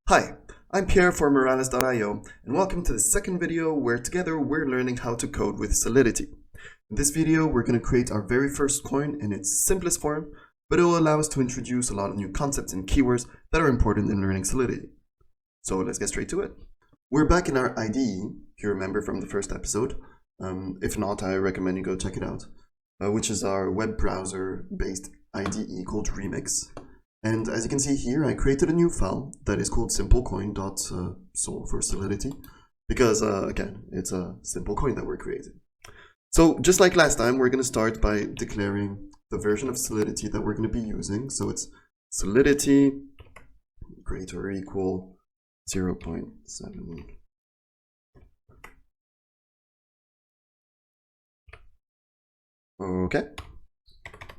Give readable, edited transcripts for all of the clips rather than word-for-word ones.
Hi, I'm Pierre for Moralis.io, and welcome to the second video where together we're learning how to code with Solidity. In this video, we're going to create our very first coin in its simplest form, but it will allow us to introduce a lot of new concepts and keywords that are important in learning Solidity. So let's get straight to it. We're back in our IDE, if you remember from the first episode. If not, I recommend you go check it out, which is our web browser-based IDE called Remix. And as you can see here, I created a new file that is called simplecoin.sol for Solidity, because again, it's a simple coin that we're creating. So just like last time, we're going to start by declaring the version of Solidity that we're going to be using. So it's Solidity greater or equal 0.7. Okay.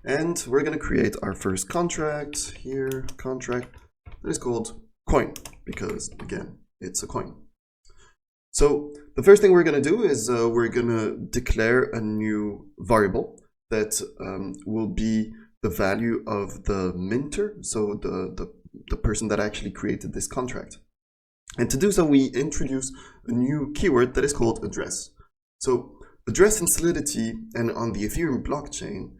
And we're going to create our first contract here, contract that is called coin, because again, it's a coin. So the first thing we're going to do is we're going to declare a new variable that will be the value of the minter, so the person that actually created this contract. And to do so, we introduce a new keyword that is called address. So address in Solidity and on the Ethereum blockchain,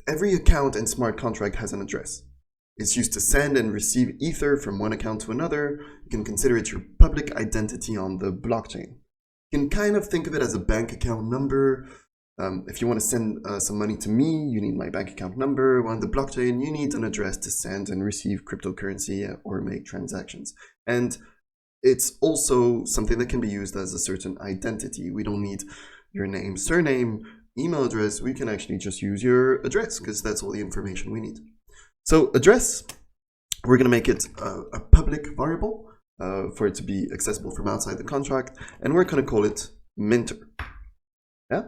every account and smart contract has an address. It's used to send and receive ether from one account to another. You can consider it your public identity on the blockchain. You can kind of think of it as a bank account number. If you want to send some money to me, you need my bank account number. On the blockchain, you need an address to send and receive cryptocurrency or make transactions. And it's also something that can be used as a certain identity. We don't need your name, surname, email address. We can actually just use your address because that's all the information we need. So address, we're going to make it a public variable for it to be accessible from outside the contract, and we're going to call it minter. Yeah.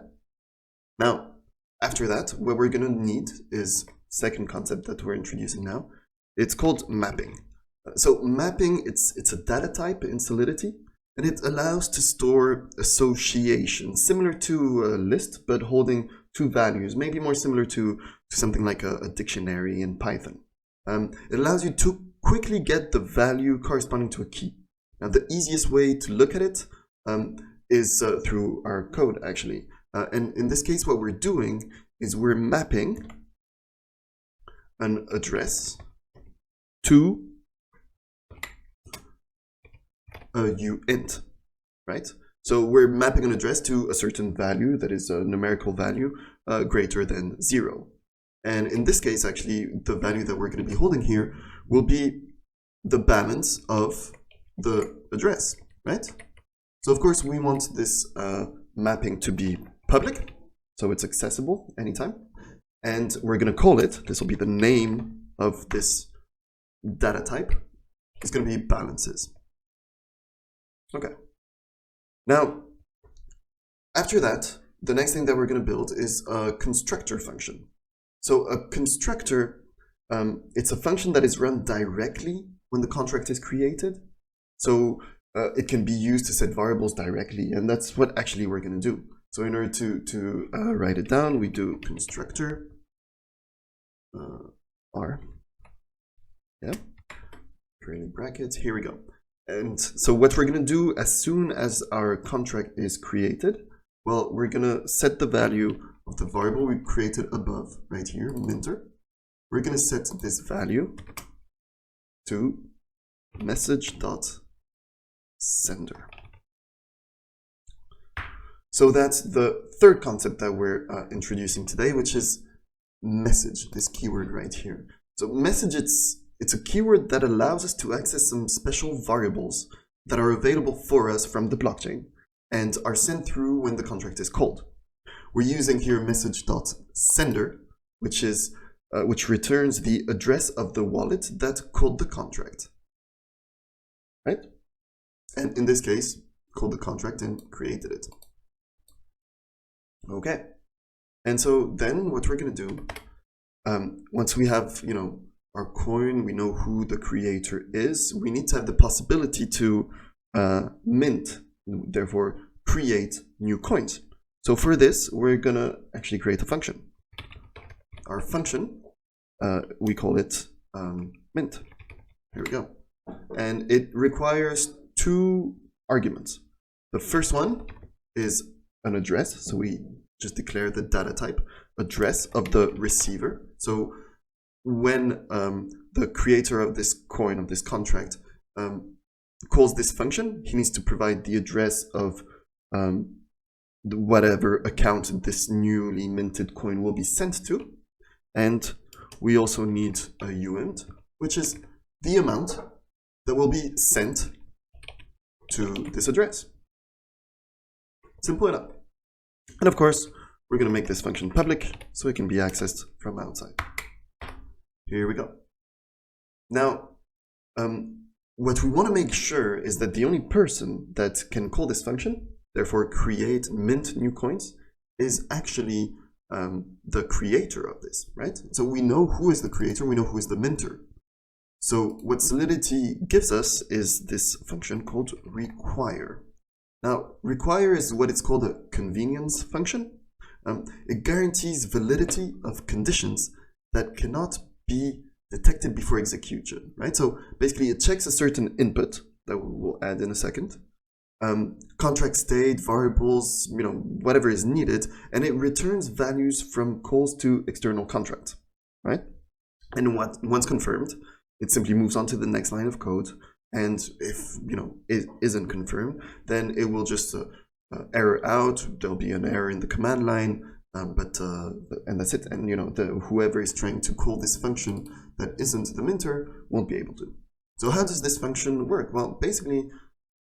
Now, after that, what we're going to need is second concept that we're introducing now. It's called mapping. So mapping, it's a data type in Solidity. And it allows to store association, similar to a list, but holding two values, maybe more similar to something like a dictionary in Python. It allows you to quickly get the value corresponding to a key. Now, the easiest way to look at it is through our code, actually. And in this case, what we're doing is we're mapping an address to a uint, right? So we're mapping an address to a certain value that is a numerical value greater than 0. And in this case, actually, the value that we're going to be holding here will be the balance of the address, right? So of course, we want this mapping to be public, so it's accessible anytime. And we're going to call it, this will be the name of this data type, it's going to be balances. Okay. Now, after that, the next thing that we're going to build is a constructor function. So a constructor, it's a function that is run directly when the contract is created. So it can be used to set variables directly, and that's what actually we're going to do. So in order to write it down, we do constructor R. Yeah. Curly brackets. Here we go. And so what we're going to do as soon as our contract is created, well, we're going to set the value of the variable we created above, right here, minter. We're going to set this value to message.sender. So that's the third concept that we're introducing today, which is message, this keyword right here. So message, it's a keyword that allows us to access some special variables that are available for us from the blockchain and are sent through when the contract is called. We're using here message.sender, which returns the address of the wallet that called the contract, right? And in this case, called the contract and created it. Okay. And so then what we're going to do, once we have, our coin, we know who the creator is, we need to have the possibility to mint, therefore create new coins. So for this, we're going to actually create a function. Our function, we call it mint. Here we go. and it requires two arguments. The first one is an address, so we just declare the data type address of the receiver. So when the creator of this coin, of this contract, calls this function, he needs to provide the address of whatever account this newly minted coin will be sent to. And we also need a uint, which is the amount that will be sent to this address. Simple enough. And of course, we're going to make this function public so it can be accessed from outside. Here we go. Now, what we want to make sure is that the only person that can call this function, therefore create mint new coins, is actually the creator of this, right? So we know who is the creator, we know who is the minter. So what Solidity gives us is this function called require. Now, require is what it's called a convenience function. It guarantees validity of conditions that cannot be detected before execution, right? So basically it checks a certain input that we'll add in a second, contract state, variables, whatever is needed, and it returns values from calls to external contracts, right? And once confirmed, it simply moves on to the next line of code. And if it isn't confirmed, then it will just error out. There'll be an error in the command line, and that's it. And whoever is trying to call this function that isn't the minter won't be able to. So how does this function work? Well, basically,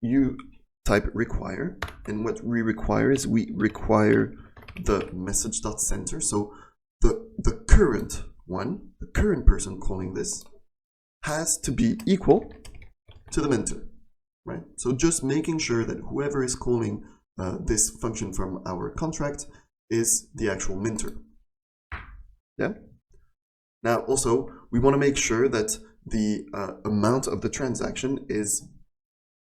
you type require, and what we require is we require the message.center. So the current one, the current person calling this, has to be equal to the minter, right? So just making sure that whoever is calling this function from our contract is the actual minter. Yeah. Now also we want to make sure that the amount of the transaction is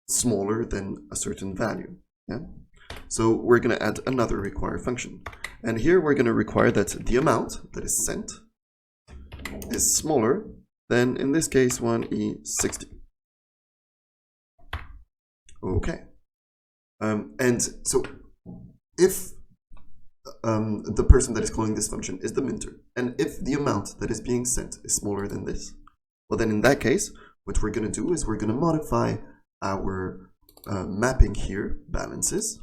smaller than a certain value. Yeah. So we're going to add another require function, and here we're going to require that the amount that is sent is smaller than, in this case, 1e60. Okay. And so if the person that is calling this function is the minter, and if the amount that is being sent is smaller than this, well, then in that case, what we're going to do is we're going to modify our mapping here, balances.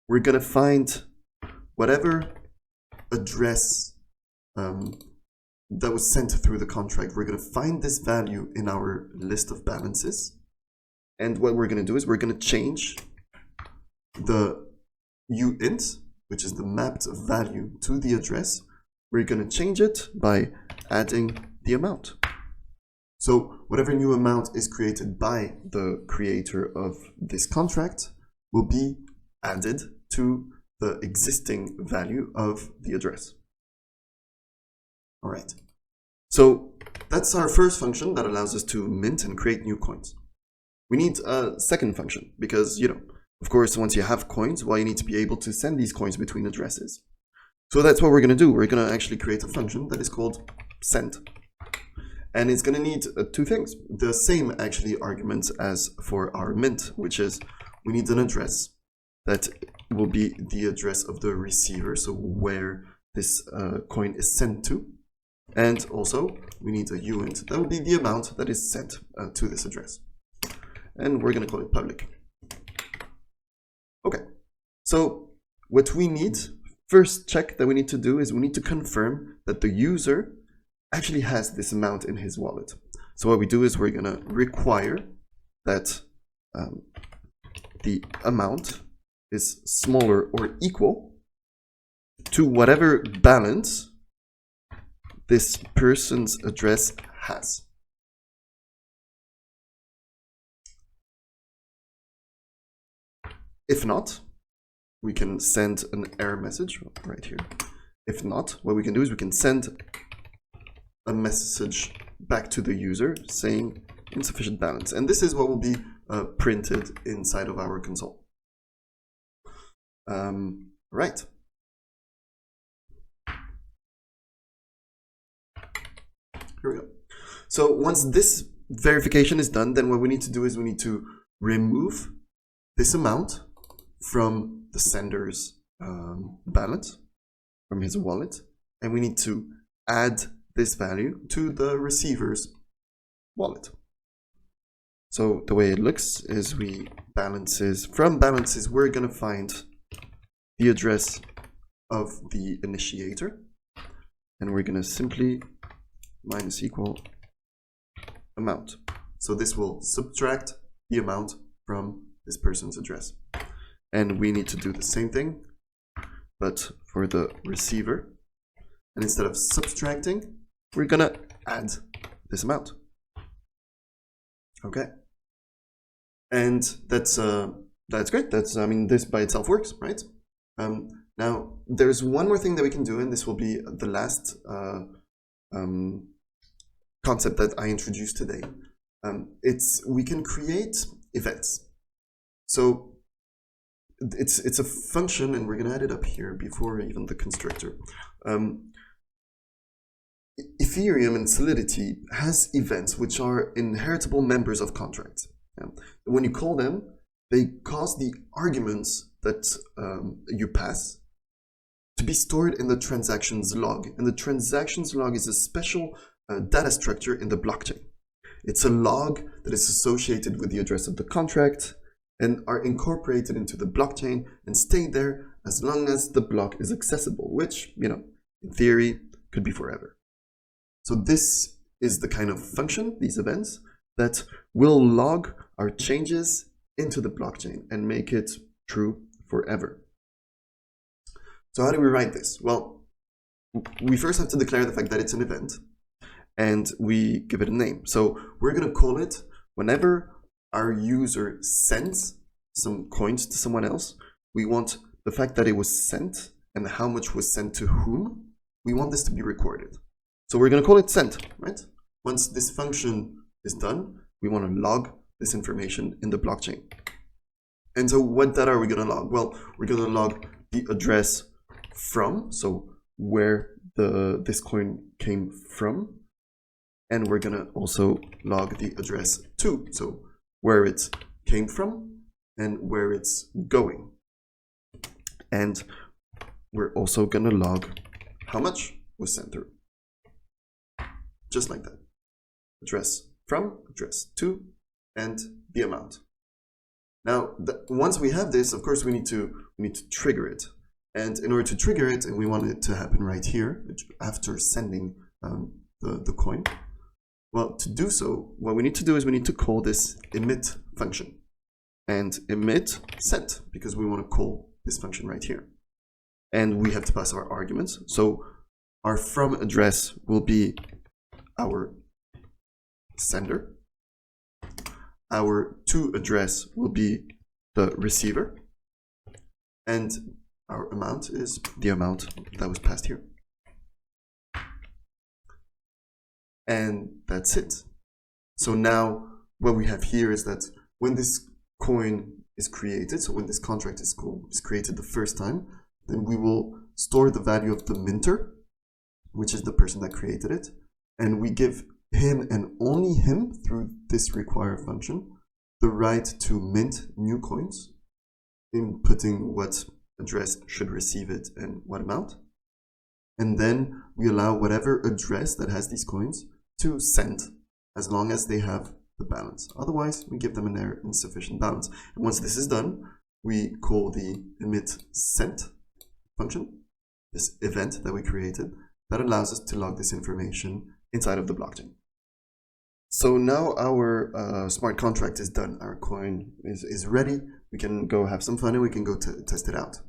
We're going to find whatever address that was sent through the contract. We're going to find this value in our list of balances. And what we're going to do is we're going to change the uint, which is the mapped value, to the address. We're going to change it by adding the amount. So whatever new amount is created by the creator of this contract will be added to the existing value of the address. All right. So that's our first function that allows us to mint and create new coins. We need a second function because, of course, once you have coins, well, you need to be able to send these coins between addresses. So that's what we're going to do. We're going to actually create a function that is called send. And it's going to need two things, the same actually arguments as for our mint, which is we need an address that will be the address of the receiver, so where this coin is sent to. And also we need a uint that will be the amount that is sent to this address. And we're going to call it public. Okay, so what we need, first check that we need to do is we need to confirm that the user actually has this amount in his wallet. So what we do is we're going to require that the amount is smaller or equal to whatever balance this person's address has. If not, we can send an error message right here. If not, what we can do is we can send a message back to the user saying insufficient balance. And this is what will be printed inside of our console. Right. Here we go. So once this verification is done, then what we need to do is we need to remove this amount from the sender's balance, from his wallet, and we need to add this value to the receiver's wallet. So the way it looks is from balances, we're going to find the address of the initiator, and we're going to simply minus equal amount. So this will subtract the amount from this person's address. And we need to do the same thing, but for the receiver. And instead of subtracting, we're going to add this amount. Okay. And that's great. This by itself works, right? Now, there's one more thing that we can do, and this will be the last concept that I introduced today. We can create events. So it's a function, and we're going to add it up here before even the constructor. Ethereum and Solidity has events which are inheritable members of contracts. When you call them, they cause the arguments that you pass to be stored in the transactions log. And the transactions log is a special data structure in the blockchain. It's a log that is associated with the address of the contract and are incorporated into the blockchain and stay there as long as the block is accessible, which, in theory, could be forever. So this is the kind of function, these events, that will log our changes into the blockchain and make it true forever. So how do we write this? Well, we first have to declare the fact that it's an event, and we give it a name. So we're going to call it whenever our user sends some coins to someone else. We want the fact that it was sent and how much was sent to whom. We want this to be recorded. So we're going to call it sent, right? Once this function is done, we want to log this information in the blockchain. And so what data are we going to log? Well, we're going to log the address from, so where this coin came from. And we're going to also log the address to, so where it came from and where it's going. And we're also going to log how much was sent through. Just like that. Address from, address to, and the amount. Now, once we have this, of course, we need to trigger it. And in order to trigger it, and we want it to happen right here, after sending the coin, well, to do so, what we need to do is we need to call this emit function. And emit sent, because we want to call this function right here. And we have to pass our arguments. So our from address will be our sender. Our to address will be the receiver. And our amount is the amount that was passed here. And that's it. So now what we have here is that when this coin is created, so when this contract is created the first time, then we will store the value of the minter, which is the person that created it, and we give him and only him, through this require function, the right to mint new coins, inputting what address should receive it and what amount. And then we allow whatever address that has these coins to send, as long as they have the balance. Otherwise, we give them an error insufficient balance. And once this is done, we call the emit sent function, this event that we created, that allows us to log this information inside of the blockchain. So now our smart contract is done. Our coin is ready. We can go have some fun and we can go test it out.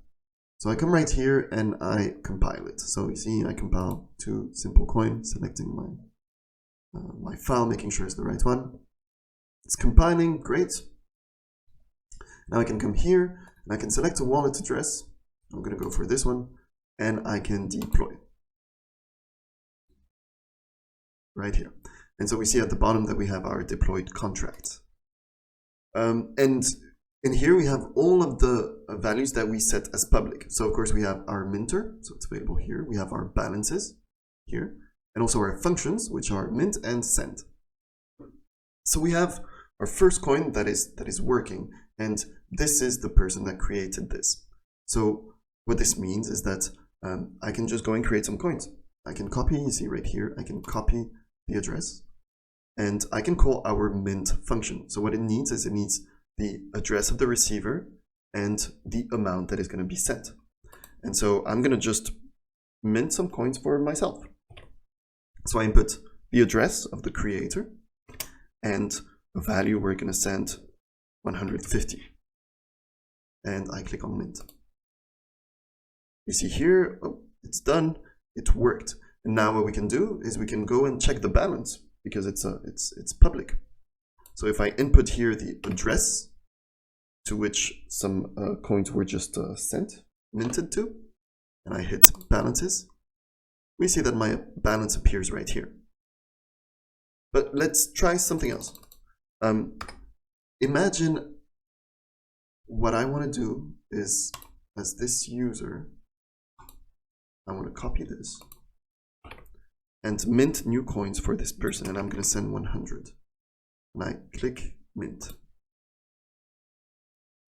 So I come right here and I compile it. So you see, I compile to simple coin, selecting my file, making sure it's the right one. It's compiling, great. Now I can come here and I can select a wallet address. I'm going to go for this one, and I can deploy right here. And so we see at the bottom that we have our deployed contract. And in here we have all of the values that we set as public. So of course we have our minter, so it's available here. We have our balances here, and also our functions, which are mint and send. So we have our first coin that is working, and this is the person that created this. So what this means is that I can just go and create some coins. I can copy, you see right here, I can copy the address, and I can call our mint function. So what it needs is it needs the address of the receiver and the amount that is going to be sent. And so I'm going to just mint some coins for myself. So I input the address of the creator and a value we're going to send 150. And I click on mint. You see here, oh, it's done, it worked. And now what we can do is we can go and check the balance because it's public. So if I input here the address to which some coins were just minted to, and I hit balances, we see that my balance appears right here. But let's try something else. Imagine what I want to do is, as this user, I want to copy this and mint new coins for this person, and I'm going to send 100. And I click mint.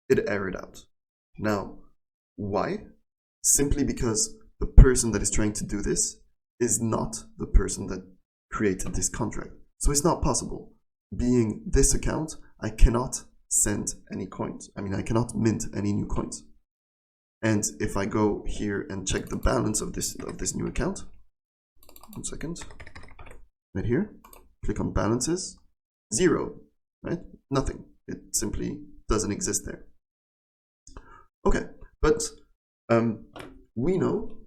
It errored out. Now, why? Simply because the person that is trying to do this is not the person that created this contract. So it's not possible. Being this account, I cannot send any coins. I mean, I cannot mint any new coins. And if I go here and check the balance of this new account, 1 second, right here, click on balances, 0, right? Nothing. It simply doesn't exist there. Okay, but we know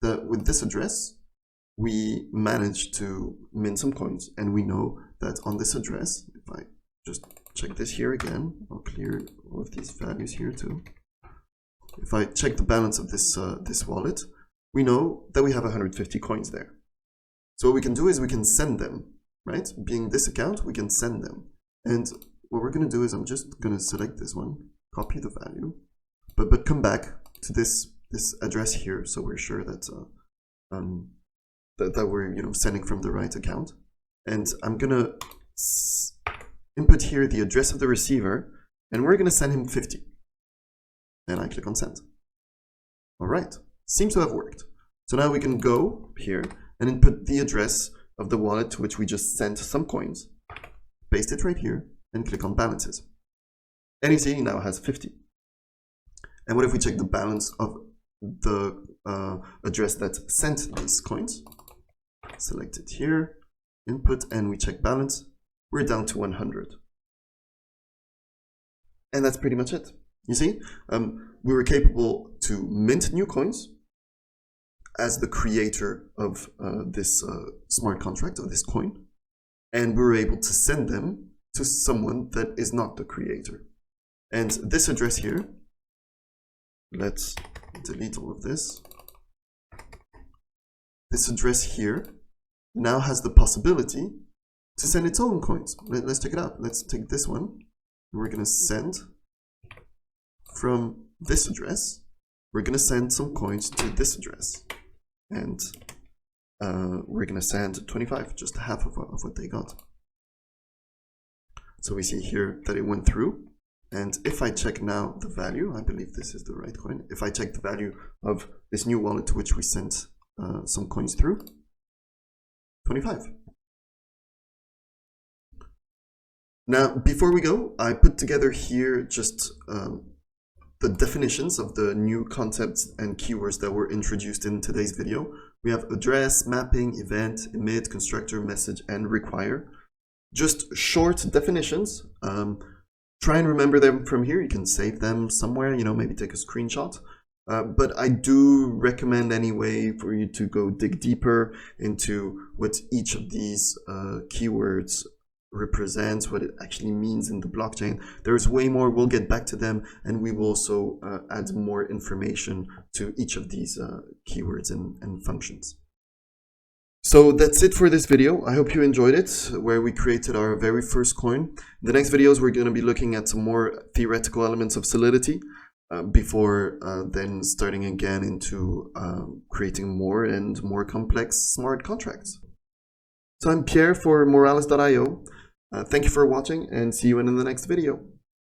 that with this address, we managed to mint some coins, and we know that on this address, if I just check this here again, I'll clear all of these values here too. If I check the balance of this this wallet, we know that we have 150 coins there. So what we can do is we can send them, right? Being this account, we can send them. And what we're going to do is I'm just going to select this one, copy the value, but come back to this address here, so we're sure that that we're sending from the right account. And I'm going to input here the address of the receiver, and we're going to send him 50. And I click on send. All right, seems to have worked. So now we can go here and input the address of the wallet to which we just sent some coins, paste it right here, and click on balances. And you see he now has 50. And what if we check the balance of the address that sent these coins? Select it here, input, and we check balance. We're down to 100. And that's pretty much it. You see, we were capable to mint new coins as the creator of this smart contract, of this coin, and we were able to send them to someone that is not the creator. And this address here, let's delete all of this. This address here now has the possibility to send its own coins. Let's check it out. Let's take this one. We're going to send from this address. We're going to send some coins to this address. And we're going to send 25, just half of what they got. So we see here that it went through. And if I check now the value, I believe this is the right coin. If I check the value of this new wallet to which we sent some coins through, 25. Now, before we go, I put together here just the definitions of the new concepts and keywords that were introduced in today's video. We have address, mapping, event, emit, constructor, message, and require. Just short definitions. Try and remember them from here. You can save them somewhere, maybe take a screenshot. But I do recommend anyway for you to go dig deeper into what each of these keywords represents, what it actually means in the blockchain. There's way more. We'll get back to them, and we will also add more information to each of these keywords and functions. So that's it for this video. I hope you enjoyed it, where we created our very first coin. The next videos, we're going to be looking at some more theoretical elements of Solidity before then starting again into creating more and more complex smart contracts. So I'm Pierre for Moralis.io. Thank you for watching, and see you in the next video.